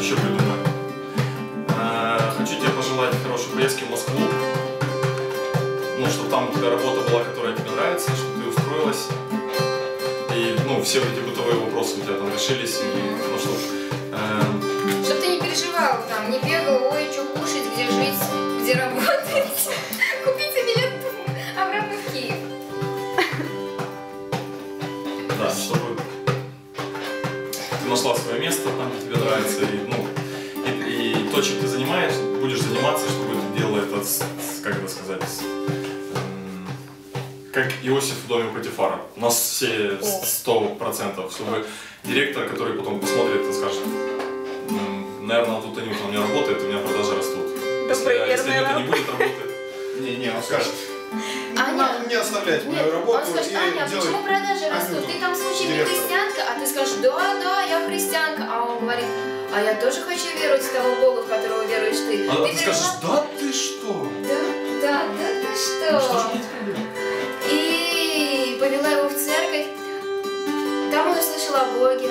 еще придумаю. Хочу тебе пожелать хорошей поездки в Москву. Ну, чтобы там у тебя работа была, которая тебе нравится, чтобы ты устроилась. И, ну, все эти бытовые вопросы у тебя там решились. Ну, чтобы ты не переживал, там, не бегал, ой, что кушать, где жить, где работать. Купите билет обратно в Киев. Да, чтобы ты нашла свое место там, где тебе нравится. И, ну, и то, чем ты будешь заниматься, чтобы ты делала это, как это сказать, как Иосиф в доме Потифара. У нас все 100%, чтобы директор, который потом посмотрит и скажет, наверное, тут они у меня работает, у меня продажи растут. Если это не будет работать. Не, он скажет, Аня, надо не оставлять мою работу. Он скажет, Аня, почему продажи растут? Ты там в случае не христианка, а ты скажешь, да, я христианка. А он говорит, а я тоже хочу веровать в того Бога, в которого веруешь ты. А ты скажешь, да ты что? Да ты что? Ну, что же мне теперь делать? И повела его в церковь. Там он услышал о Боге.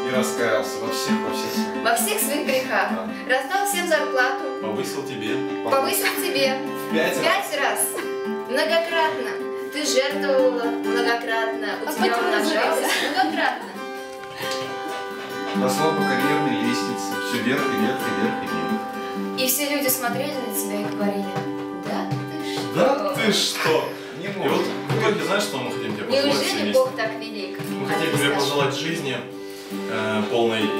И раскаялся Во всех своих грехах. Да. Раздал всем зарплату. Повысил тебе. Повысил тебе. В 5 раз. Многократно. Ты жертвовала многократно. У тебя умножалось многократно. Росло по карьерной лестнице. Все вверх и вверх и вверх и вверх. И все люди смотрели на тебя и говорили, да ты что? Да ты что? Не И вот может. в итоге, знаешь, что мы хотим тебе пожелать все Неужели вместе? Бог так велик? Мы хотим тебе пожелать жизни полной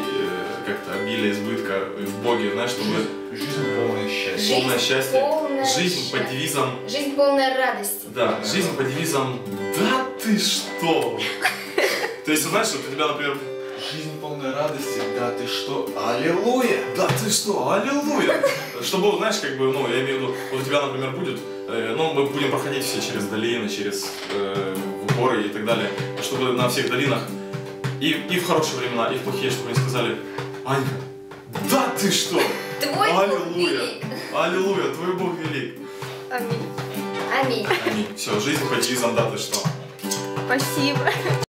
как-то обилия, избытка в Боге, знаешь, чтобы Жизнь полное счастье. полное счастье, полное жизнь счастье. под девизом, Жизнь полная радости. да, жизнь под девизом, да ты что? То есть, знаешь, вот у тебя, например, Жизнь полная радости. Да ты что? Аллилуйя! да ты что, аллилуйя! Чтобы, знаешь, как бы, ну, я имею в виду, вот у тебя, например, будет, ну, мы будем проходить все через долины, через горы и так далее, чтобы на всех долинах, и в хорошие времена, и в плохие, чтобы они сказали, Анька, да ты что? Твой Бог Аллилуйя! велик. Аллилуйя, твой Бог велик! Аминь. Аминь. Аминь. Все, жизнь под девизом, да ты что? Спасибо.